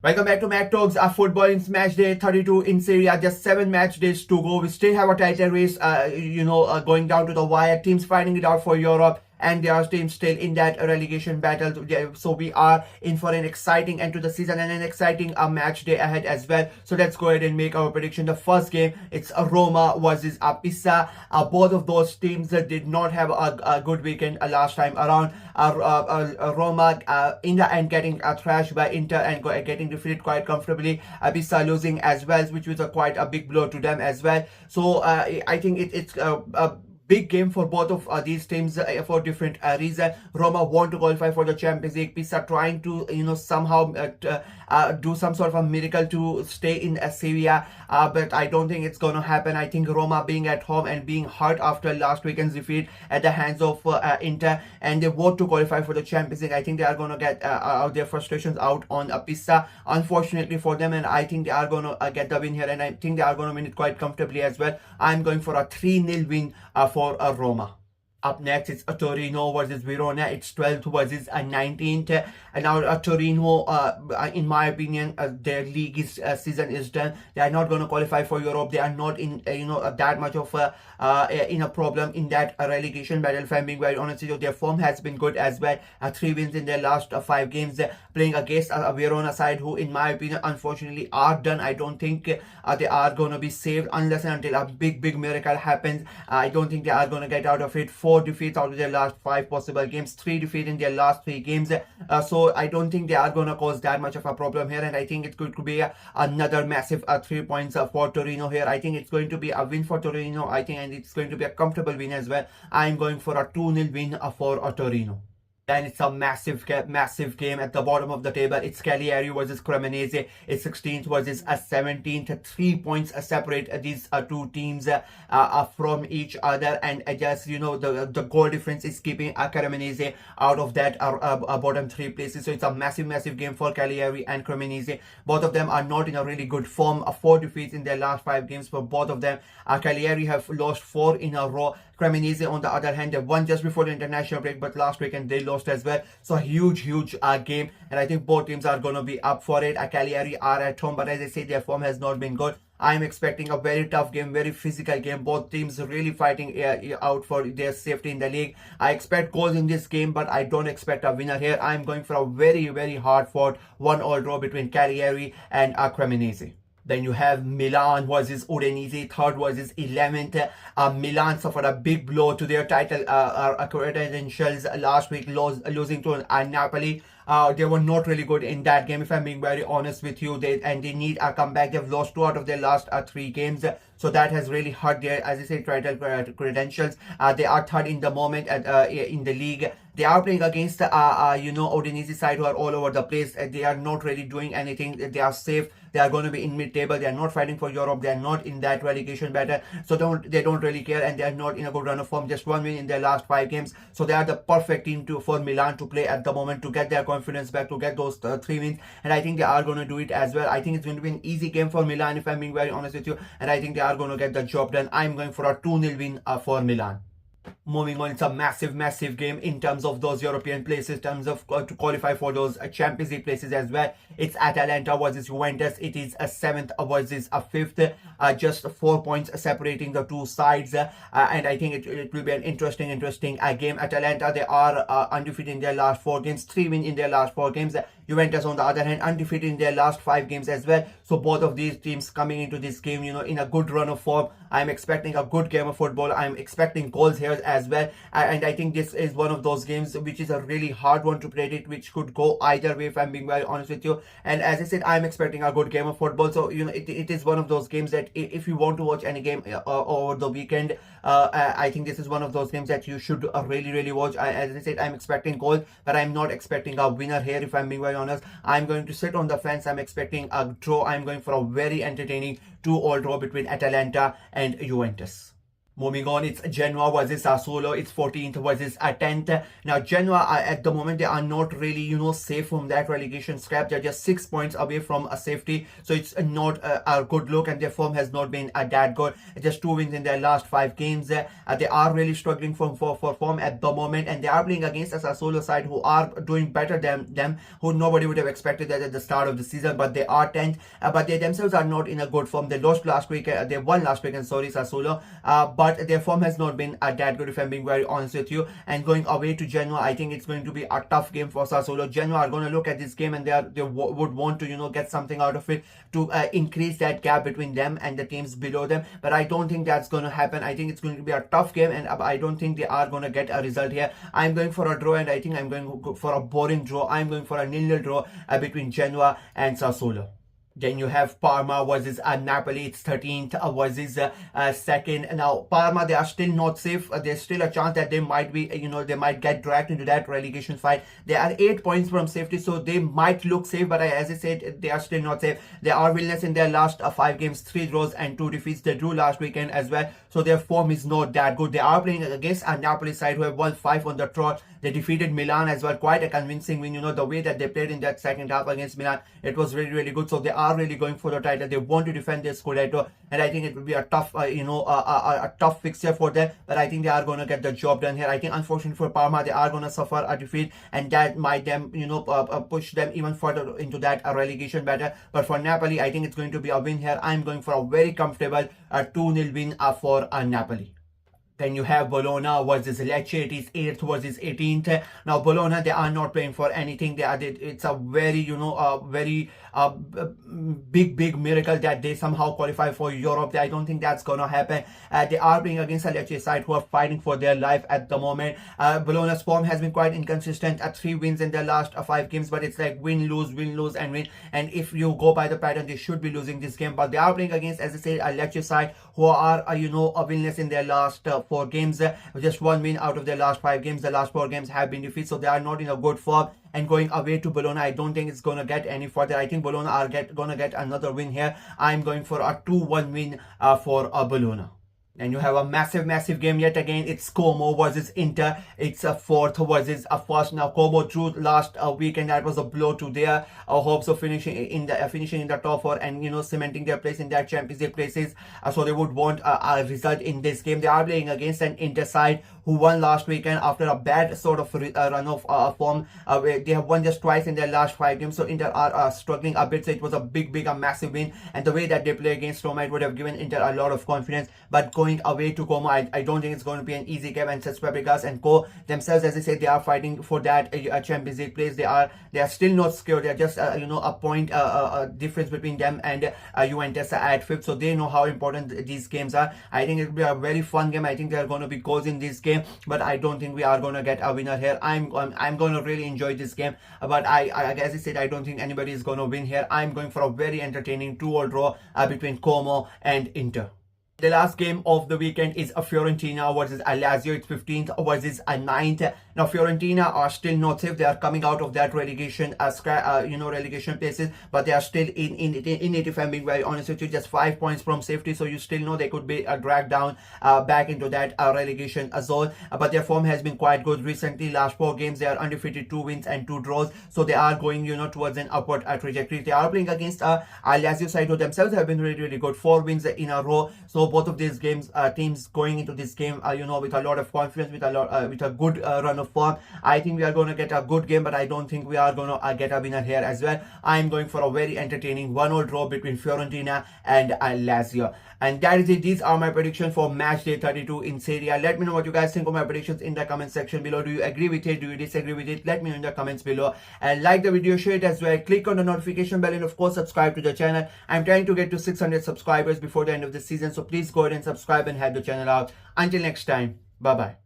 Welcome back to Mac Talks. Our football in Matchday 32 in Serie A. Just 7 match days to go. We still have a title race, going down to the wire. Teams fighting it out for Europe, and there are teams still in that relegation battle. So we are in for an exciting end to the season and an exciting match day ahead as well. So let's go ahead and make our prediction. The first game, it's Roma versus Pisa. Both of those teams did not have a good weekend last time around. Roma in the end getting thrashed by Inter and getting defeated quite comfortably. Pisa losing as well, which was quite a big blow to them as well. So I think it's a big game for both of these teams for different reasons. Roma want to qualify for the Champions League. Pisa trying to somehow do some sort of a miracle to stay in Serie A, but I don't think it's gonna happen. I think Roma being at home and being hurt after last weekend's defeat at the hands of Inter, and they want to qualify for the Champions League. I think they are gonna get their frustrations out on Pisa, unfortunately for them, and I think they are gonna get the win here, and I think they are gonna win it quite comfortably as well. I'm going for a 3-0 win for Roma. Up next, it's Torino versus Verona. It's 12th versus 19th. And now Torino, in my opinion, their league season is done. They are not going to qualify for Europe. They are not in that much of a problem in that relegation battle. If I'm being very honest with you, their form has been good as well. 3 wins in their last 5 games, playing against a Verona side who, in my opinion, unfortunately are done. I don't think they are going to be saved unless and until a big miracle happens. I don't think they are going to get out of it. 4 defeats out of their last 5 possible games, 3 defeats in their last 3 games. So I don't think they are going to cause that much of a problem here, and I think it could be another massive 3 points for Torino here. I think it's going to be a win for Torino, I think, and it's going to be a comfortable win as well. I'm going for a 2-0 win for Torino. Then it's a massive game at the bottom of the table. It's Cagliari versus Cremonese. It's 16th versus 17th. 3 points separate these 2 teams from each other, and just the goal difference is keeping Cremonese out of that bottom 3 places. So it's a massive game for Cagliari and Cremonese. Both of them are not in a really good form. 4 defeats in their last 5 games for both of them. Cagliari have lost 4 in a row. Cremonese, on the other hand, they won just before the international break, but last weekend they lost as well. So a huge game, and I think both teams are going to be up for it. Cagliari are at home, but as I say, their form has not been good. I'm expecting a very tough game, very physical game. Both teams really fighting out for their safety in the league. I expect goals in this game, but I don't expect a winner here. I'm going for a very hard fought 1-1 draw between Cagliari and Cremonese. Then you have Milan versus Udinese, 3rd versus 11th. Milan suffered a big blow to their title credentials last week, losing to Napoli. They were not really good in that game, if I'm being very honest with you. They need a comeback. They've lost 2 out of their last 3 games. So that has really hurt their, as I say, title credentials. They are 3rd in the moment in the league. They are playing against Udinese side who are all over the place. They are not really doing anything. They are safe. They are going to be in mid-table. They are not fighting for Europe. They are not in that relegation battle. So they don't really care, and they are not in a good run of form. Just 1 win in their last 5 games. So they are the perfect team for Milan to play at the moment, to get their confidence back, to get those 3 wins. And I think they are going to do it as well. I think it's going to be an easy game for Milan, if I'm being very honest with you. And I think they are going to get the job done. I'm going for a 2-0 win for Milan. Moving on, it's a massive game in terms of those European places, in terms of to qualify for those Champions League places as well. It's Atalanta versus Juventus. It is a 7th versus a 5th, just 4 points separating the 2 sides, and I think it will be an interesting game. Atalanta, they are undefeated in their last 4 games, 3 wins in their last 4 games. Juventus, on the other hand, undefeated in their last 5 games as well. So both of these teams coming into this game, in a good run of form. I'm expecting a good game of football. I'm expecting goals here as well, and I think this is one of those games which is a really hard one to predict, which could go either way, if I'm being very honest with you. And as I said, I'm expecting a good game of football. So it is one of those games that if you want to watch any game over the weekend, I think this is one of those games that you should really watch. As I said, I'm expecting goals, but I'm not expecting a winner here, if I'm being very honest. I'm going to sit on the fence. I'm expecting a draw. I'm going for a very entertaining 2-2 draw between Atalanta and Juventus. Moving on, it's Genoa versus Sassuolo. It's 14th versus 10th. Now, Genoa at the moment, they are not really, safe from that relegation scrap. They're just 6 points away from a safety. So it's not a good look, and their form has not been that good. Just 2 wins in their last 5 games. They are really struggling for form at the moment, and they are playing against a Sassuolo side who are doing better than them, who nobody would have expected that at the start of the season, but they are 10th. But they themselves are not in a good form. They lost last week. They won last weekend, sorry, Sassuolo. But their form has not been that good, if I'm being very honest with you. And going away to Genoa, I think it's going to be a tough game for Sassuolo. Genoa are going to look at this game, and they would want to get something out of it to increase that gap between them and the teams below them. But I don't think that's going to happen. I think it's going to be a tough game, and I don't think they are going to get a result here. I'm going for a draw, and I think I'm going for a boring draw. I'm going for a 0-0 draw between Genoa and Sassuolo. Then you have Parma versus Napoli. It's 13th versus 2nd. Now, Parma, they are still not safe. There's still a chance that they might be, they might get dragged into that relegation fight. They are 8 points from safety, so they might look safe, but as I said, they are still not safe. They are winless in their last 5 games, 3 draws and 2 defeats. They drew last weekend as well, so their form is not that good. They are playing against a Napoli side who have won 5 on the trot. They defeated Milan as well, quite a convincing win. The way that they played in that second half against Milan, it was really, really good. So they are really going for the title. They want to defend their Scudetto, and I think it will be a tough, a tough fixture for them. But I think they are going to get the job done here. I think, unfortunately for Parma, they are going to suffer a defeat, and that might them, push them even further into that relegation battle. But for Napoli, I think it's going to be a win here. I'm going for a very comfortable 2-0 win for Napoli. Then you have Bologna versus Lecce. It is 8th versus 18th. Now, Bologna, they are not playing for anything. It's a very, very big miracle that they somehow qualify for Europe. I don't think that's going to happen. They are playing against a Lecce side who are fighting for their life at the moment. Bologna's form has been quite inconsistent. 3 wins in their last 5 games, but it's like win, lose, and win. And if you go by the pattern, they should be losing this game. But they are playing against, as I said, a Lecce side who are, a winless in their last 4 games. Just 1 win out of their last 5 games. The last 4 games have been defeats, so they are not in a good form. And going away to Bologna, I don't think it's going to get any further. I think Bologna are going to get another win here. I'm going for a 2-1 win for Bologna. And you have a massive game yet again. It's Como versus Inter. It's a 4th versus a 1st. Now, Como drew last week, and that was a blow to their hopes of finishing in the top 4 and cementing their place in their Champions League places. So they would want a result in this game. They are playing against an Inter side who won last weekend after a bad sort of run of form. They have won just twice in their last 5 games, so Inter are struggling a bit. So it was a a massive win, and the way that they play against Roma, it would have given Inter a lot of confidence. But going away to Como, I don't think it's going to be an easy game. And Cesc Fabregas and co themselves, as I said, they are fighting for that Champions League place. They are still not scared. They are just a point difference between them and Juventus at 5th. So they know how important these games are. I think it will be a very fun game. I think there are going to be goals in this game, but I don't think we are going to get a winner here. I'm going to really enjoy this game, but as I said, I don't think anybody is going to win here. I'm going for a very entertaining 2-2 draw between Como and Inter. The last game of the weekend is a Fiorentina versus Lazio. It's 15th versus 9th. Now, Fiorentina are still not safe. They are coming out of that relegation, relegation places, but they are still in it. If I'm being very honest with you, just 5 points from safety. So you still know they could be dragged down back into that relegation zone. But their form has been quite good recently. Last 4 games, they are undefeated, 2 wins and 2 draws. So they are going, towards an upward trajectory. They are playing against a Lazio side who themselves have been really good. 4 wins in a row. So both of these games, teams going into this game, with a lot of confidence, with a good run of form. I think we are going to get a good game, but I don't think we are going to get a winner here as well. I am going for a very entertaining 1-1 draw between Fiorentina and Lazio. And that is it. These are my predictions for match day 32 in Serie A. Let me know what you guys think of my predictions in the comment section below. Do you agree with it? Do you disagree with it? Let me know in the comments below. And like the video, share it as well. Click on the notification bell and of course subscribe to the channel. I'm trying to get to 600 subscribers before the end of the season. So please go ahead and subscribe and help the channel out. Until next time. Bye-bye.